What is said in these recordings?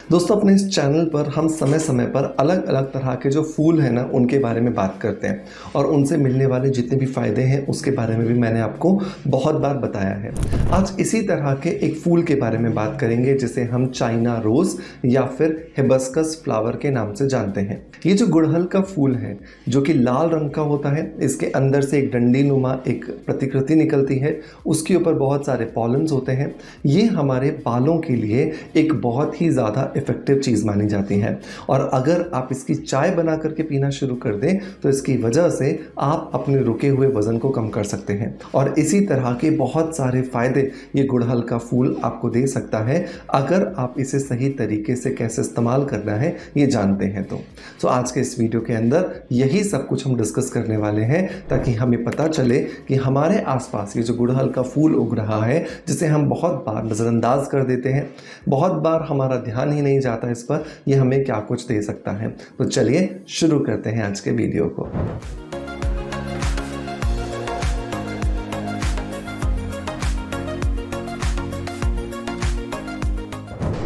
दोस्तों अपने इस चैनल पर हम समय समय पर अलग अलग तरह के जो फूल हैं ना उनके बारे में बात करते हैं और उनसे मिलने वाले जितने भी फ़ायदे हैं उसके बारे में भी मैंने आपको बहुत बार बताया है। आज इसी तरह के एक फूल के बारे में बात करेंगे जिसे हम चाइना रोज़ या फिर हिबिस्कस फ्लावर के नाम से जानते हैं। ये जो गुड़हल का फूल है जो कि लाल रंग का होता है, इसके अंदर से एक डंडी नुमा एक प्रतिकृति निकलती है, उसके ऊपर बहुत सारे पॉलन्स होते हैं। ये हमारे बालों के लिए एक बहुत ही ज़्यादा इफ़ेक्टिव चीज़ मानी जाती है और अगर आप इसकी चाय बना करके पीना शुरू कर दें तो इसकी वजह से आप अपने रुके हुए वज़न को कम कर सकते हैं। और इसी तरह के बहुत सारे फ़ायदे ये गुड़हल का फूल आपको दे सकता है अगर आप इसे सही तरीके से कैसे इस्तेमाल करना है ये जानते हैं तो आज के इस वीडियो के अंदर यही सब कुछ हम डिस्कस करने वाले हैं ताकि हमें पता चले कि हमारे आसपास ये जो गुड़हल का फूल उग रहा है जिसे हम बहुत बार नज़रअंदाज कर देते हैं, बहुत बार हमारा ध्यान ही नहीं जाता इस पर, ये हमें क्या कुछ दे सकता है। तो चलिए शुरू करते हैं आज के वीडियो को।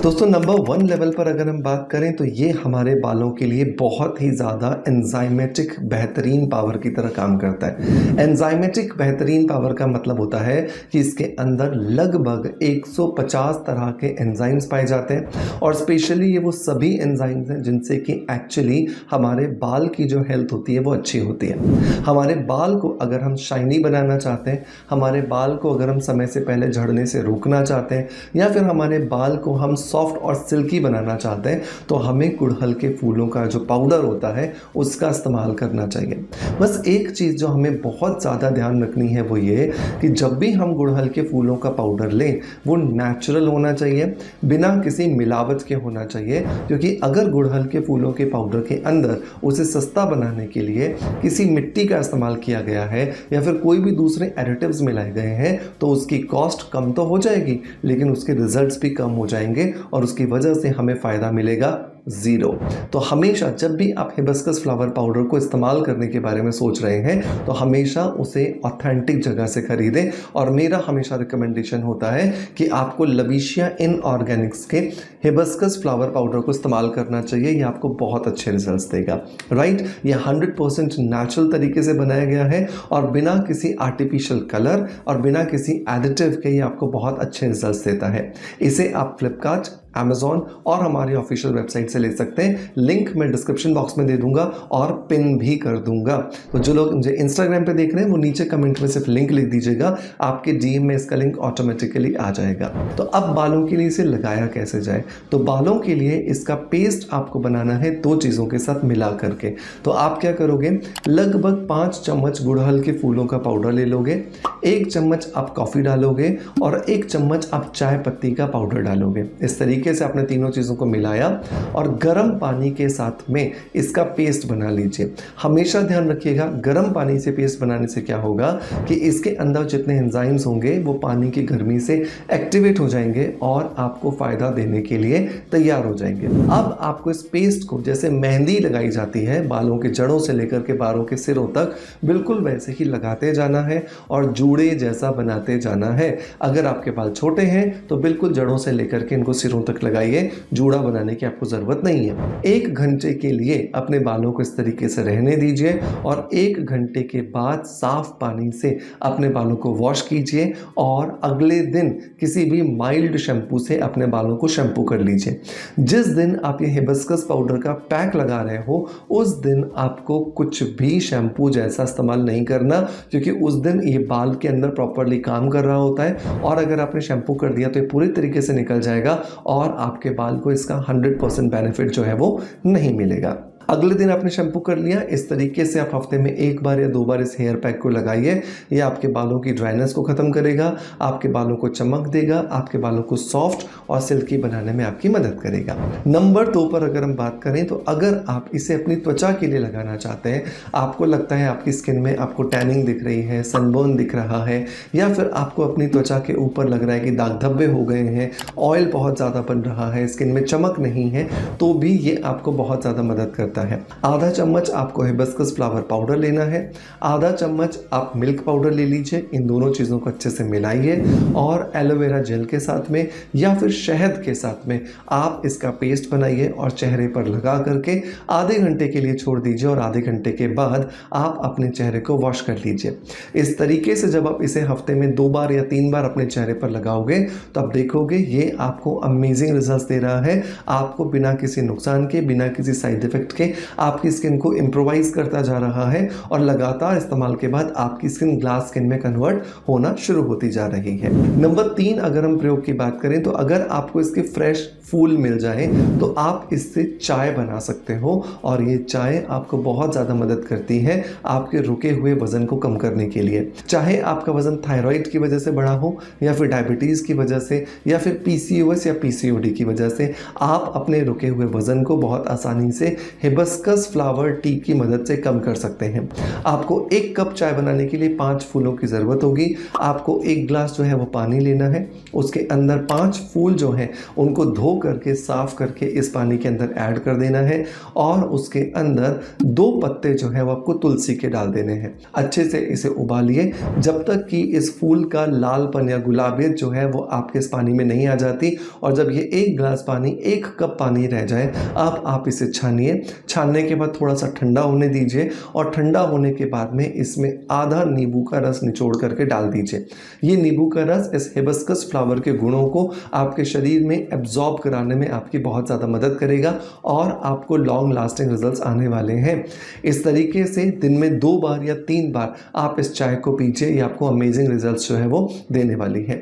दोस्तों नंबर 1 लेवल पर अगर हम बात करें तो ये हमारे बालों के लिए बहुत ही ज़्यादा एंजाइमेटिक बेहतरीन पावर की तरह काम करता है। एंजाइमेटिक बेहतरीन पावर का मतलब होता है कि इसके अंदर लगभग 150 तरह के एंजाइम्स पाए जाते हैं और स्पेशली ये वो सभी एंजाइम्स हैं जिनसे कि एक्चुअली हमारे बाल की जो हेल्थ होती है वो अच्छी होती है। हमारे बाल को अगर हम शाइनी बनाना चाहते हैं, हमारे बाल को अगर हम समय से पहले झड़ने से रोकना चाहते हैं या फिर हमारे बाल को हम सॉफ्ट और सिल्की बनाना चाहते हैं तो हमें गुड़हल के फूलों का जो पाउडर होता है उसका इस्तेमाल करना चाहिए। बस एक चीज़ जो हमें बहुत ज़्यादा ध्यान रखनी है वो ये कि जब भी हम गुड़हल के फूलों का पाउडर लें वो नेचुरल होना चाहिए, बिना किसी मिलावट के होना चाहिए, क्योंकि अगर गुड़हल के फूलों के पाउडर के अंदर उसे सस्ता बनाने के लिए किसी मिट्टी का इस्तेमाल किया गया है या फिर कोई भी दूसरे एडिटिव्स मिलाए गए हैं तो उसकी कॉस्ट कम तो हो जाएगी लेकिन उसके रिजल्ट्स भी कम हो जाएंगे और उसकी वजह से हमें फ़ायदा मिलेगा ज़ीरो। तो हमेशा जब भी आप हिबिस्कस फ्लावर पाउडर को इस्तेमाल करने के बारे में सोच रहे हैं तो हमेशा उसे ऑथेंटिक जगह से खरीदें और मेरा हमेशा रिकमेंडेशन होता है कि आपको लविशिया इनऑर्गेनिक्स के हिबिस्कस फ्लावर पाउडर को इस्तेमाल करना चाहिए। ये आपको बहुत अच्छे रिजल्ट्स देगा। राइट, ये 100% नेचुरल तरीके से बनाया गया है और बिना किसी आर्टिफिशियल कलर और बिना किसी एडिटिव के ये आपको बहुत अच्छे रिजल्ट्स देता है। इसे आप फ्लिपकार्ट, अमेज़ॉन और हमारी ऑफिशियल वेबसाइट से ले सकते हैं। लिंक मैं डिस्क्रिप्शन बॉक्स में दे दूंगा और पिन भी कर दूंगा। तो जो लोग मुझे इंस्टाग्राम पे देख रहे हैं वो नीचे कमेंट में सिर्फ लिंक लिख दीजिएगा, आपके डीएम में इसका लिंक ऑटोमेटिकली आ जाएगा। तो अब बालों के लिए इसे लगाया कैसे जाए, तो बालों के लिए इसका पेस्ट आपको बनाना है 2 चीज़ों के साथ मिला करके। तो आप क्या करोगे, लगभग 5 चम्मच गुड़हल के फूलों का पाउडर ले लोगे, 1 चम्मच आप कॉफ़ी डालोगे और 1 चम्मच आप चाय पत्ती का पाउडर डालोगे। इस तरीके से आपने तीनों चीज़ों को मिलाया और गर्म पानी के साथ में इसका पेस्ट बना लीजिए। हमेशा ध्यान रखिएगा गर्म पानी से पेस्ट बनाने से क्या होगा कि इसके अंदर जितने एंजाइम्स होंगे वो पानी की गर्मी से एक्टिवेट हो जाएंगे और आपको फ़ायदा देने के लिए तैयार हो जाएंगे। अब आपको इस पेस्ट को जैसे मेहंदी लगाई जाती है बालों के जड़ों से लेकर के बालों के सिरों तक, बिल्कुल वैसे ही लगाते जाना है और जूड़े जैसा बनाते जाना है। अगर आपके बाल छोटे हैं तो बिल्कुल जड़ों से लेकर के इनको सिरों तक लगाइए, जूड़ा बनाने की आपको ज़रूरत नहीं है। 1 घंटे के लिए अपने बालों को इस तरीके से रहने दीजिए और 1 घंटे के बाद साफ पानी से अपने बालों को वॉश कीजिए और अगले दिन किसी भी माइल्ड शैम्पू से अपने बालों को शैम्पू कर लीजिए। जिस दिन आप ये हिबिस्कस पाउडर का पैक लगा रहे हो उस दिन आपको कुछ भी शैम्पू जैसा इस्तेमाल नहीं करना, क्योंकि उस दिन ये बाल के अंदर प्रॉपरली काम कर रहा होता है और अगर आपने शैम्पू कर दिया तो ये पूरी तरीके से निकल जाएगा और आपके बाल को इसका 100% बेनिफिट जो है वो नहीं मिलेगा। अगले दिन आपने शैम्पू कर लिया, इस तरीके से आप हफ्ते में 1 बार या 2 बार इस हेयर पैक को लगाइए। ये आपके बालों की ड्राइनेस को ख़त्म करेगा, आपके बालों को चमक देगा, आपके बालों को सॉफ्ट और सिल्की बनाने में आपकी मदद करेगा। नंबर 2 पर अगर हम बात करें तो अगर आप इसे अपनी त्वचा के लिए लगाना चाहते हैं, आपको लगता है आपकी स्किन में आपको टैनिंग दिख रही है, सनबर्न दिख रहा है या फिर आपको अपनी त्वचा के ऊपर लग रहा है कि दाग धब्बे हो गए हैं, ऑयल बहुत ज़्यादा बन रहा है, स्किन में चमक नहीं है, तो भी ये आपको बहुत ज़्यादा मदद करता करता है। आधा चम्मच आपको हिबिस्कस फ्लावर पाउडर लेना है, आधा चम्मच आप मिल्क पाउडर ले लीजिए। इन दोनों चीज़ों को अच्छे से मिलाइए और एलोवेरा जेल के साथ में या फिर शहद के साथ में आप इसका पेस्ट बनाइए और चेहरे पर लगा करके आधे घंटे के लिए छोड़ दीजिए और आधे घंटे के बाद आप अपने चेहरे को वॉश कर लीजिए। इस तरीके से जब आप इसे हफ्ते में 2 बार या 3 बार अपने चेहरे पर लगाओगे तो आप देखोगे ये आपको अमेजिंग रिजल्ट्स दे रहा है। आपको बिना किसी नुकसान के, बिना किसी साइड इफेक्ट के आपकी स्किन को इम्प्रोवाइज करता जा रहा है और लगातार इस्तेमाल के बाद आपकी स्किन ग्लास स्किन में कन्वर्ट होना शुरू होती जा रही है। नंबर 3 अगर हम प्रयोग की बात करें तो अगर आपको इसके फ्रेश फूल मिल जाए तो आप इससे चाय बना सकते हो और ये चाय आपको बहुत ज़्यादा मदद करती है आपके रुके हुए वजन को कम करने के लिए। चाहे आपका वजन थायराइड की वजह से बढ़ा हो या फिर डायबिटीज़ की वजह से या फिर PCOS या PCOD की वजह से, आप अपने रुके हुए वजन को बहुत आसानी से हिबिस्कस फ्लावर टी की मदद से कम कर सकते हैं। आपको 1 कप चाय बनाने के लिए 5 फूलों की ज़रूरत होगी। आपको 1 ग्लास जो है वो पानी लेना है, उसके अंदर 5 फूल जो हैं उनको धो करके साफ करके इस पानी के अंदर ऐड कर देना है और उसके अंदर 2 पत्ते जो है वो आपको तुलसी के डाल देने हैं। अच्छे से इसे उबालिए जब तक कि इस फूल का लालपन या गुलाबियत जो है वो आपके इस पानी में नहीं आ जाती। और जब ये 1 ग्लास पानी 1 कप पानी रह जाए अब आप इसे छानिए। छानने के बाद थोड़ा सा ठंडा होने दीजिए और ठंडा होने के बाद में इसमें आधा नींबू का रस निचोड़ करके डाल दीजिए। ये नींबू का रस इस हिबिस्कस फ्लावर के गुणों को आपके शरीर में एब्जॉर्ब कराने में आपकी बहुत ज़्यादा मदद करेगा और आपको लॉन्ग लास्टिंग रिजल्ट्स आने वाले हैं। इस तरीके से दिन में 2 बार या 3 बार आप इस चाय को पीजिए, ये आपको अमेजिंग रिजल्ट्स जो है वो देने वाली है।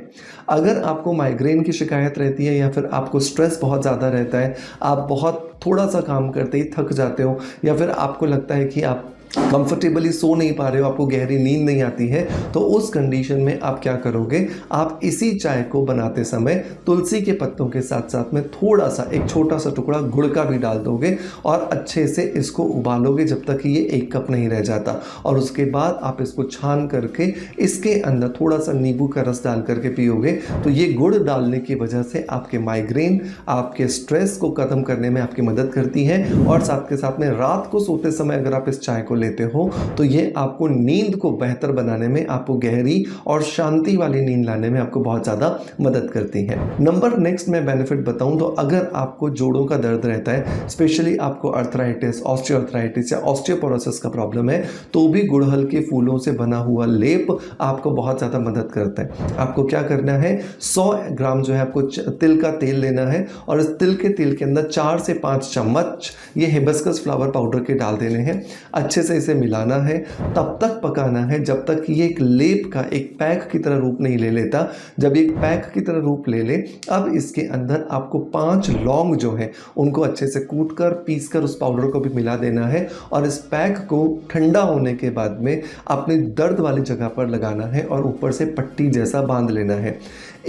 अगर आपको माइग्रेन की शिकायत रहती है या फिर आपको स्ट्रेस बहुत ज़्यादा रहता है, आप बहुत थोड़ा सा काम करते ही थक जाते हो या फिर आपको लगता है कि आप कंफर्टेबली सो नहीं पा रहे हो, आपको गहरी नींद नहीं आती है, तो उस कंडीशन में आप क्या करोगे, आप इसी चाय को बनाते समय तुलसी के पत्तों के साथ साथ में थोड़ा सा एक छोटा सा टुकड़ा गुड़ का भी डाल दोगे और अच्छे से इसको उबालोगे जब तक कि ये 1 कप नहीं रह जाता। और उसके बाद आप इसको छान करके इसके अंदर थोड़ा सा नींबू का रस डाल करके पियोगे तो ये गुड़ डालने की वजह से आपके माइग्रेन, आपके स्ट्रेस को ख़त्म करने में आपकी मदद करती है। और साथ के साथ में रात को सोते समय अगर आप इस चाय को लेते हो तो ये आपको नींद को बेहतर बनाने में, आपको गहरी और शांति वाली नींद लाने में आपको बहुत ज़्यादा मदद करती है। नंबर नेक्स्ट मैं बेनिफिट बताऊं तो अगर आपको जोड़ों का दर्द रहता है, स्पेशली आपको अर्थराइटिस, ऑस्टियोआर्थराइटिस या ऑस्टियोपोरोसिस का प्रॉब्लम है, तो भी गुड़हल के फूलों से बना हुआ लेप आपको बहुत ज़्यादा मदद करता है। आपको क्या करना है, 100 ग्राम जो है आपको तिल का तेल लेना है और इस तिल के तेल के अंदर 4 से 5 चम्मच ये हिबिस्कस फ्लावर पाउडर के डाल देने हैं। अच्छे से इसे मिलाना है, तब तक पकाना है जब तक कि ये एक लेप का, एक पैक की तरह रूप नहीं ले लेता। जब एक पैक की तरह रूप ले ले, अब इसके अंदर आपको 5 लौंग जो है उनको अच्छे से कूट कर, पीस कर उस पाउडर को भी मिला देना है और इस पैक को ठंडा होने के बाद में अपने दर्द वाली जगह पर लगाना है और ऊपर से पट्टी जैसा बांध लेना है।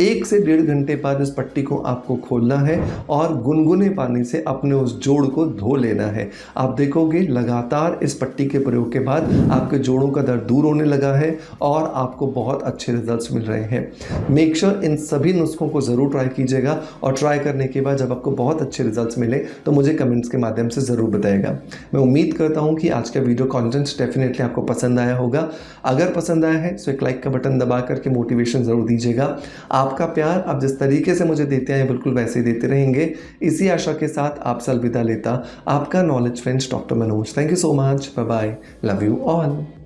1 से 1.5 घंटे बाद इस पट्टी को आपको खोलना है और गुनगुने पानी से अपने उस जोड़ को धो लेना है। आप देखोगे लगातार इस पट्टी के प्रयोग के बाद आपके जोड़ों का दर्द दूर होने लगा है और आपको बहुत अच्छे रिजल्ट्स मिल रहे हैं। मेक श्योर इन सभी नुस्खों को ज़रूर ट्राई कीजिएगा और ट्राई करने के बाद जब आपको बहुत अच्छे रिजल्ट्स मिले तो मुझे कमेंट्स के माध्यम से ज़रूर बताइएगा। मैं उम्मीद करता हूँ कि आज का वीडियो कॉन्टेंट डेफिनेटली आपको पसंद आया होगा। अगर पसंद आया है तो एक लाइक का बटन दबा करके मोटिवेशन ज़रूर दीजिएगा। आपका प्यार आप जिस तरीके से मुझे देते हैं बिल्कुल वैसे ही देते रहेंगे, इसी आशा के साथ आपसे अलविदा लेता आपका knowledge friends doctor Manoj. Thank you so much, bye bye, love you all.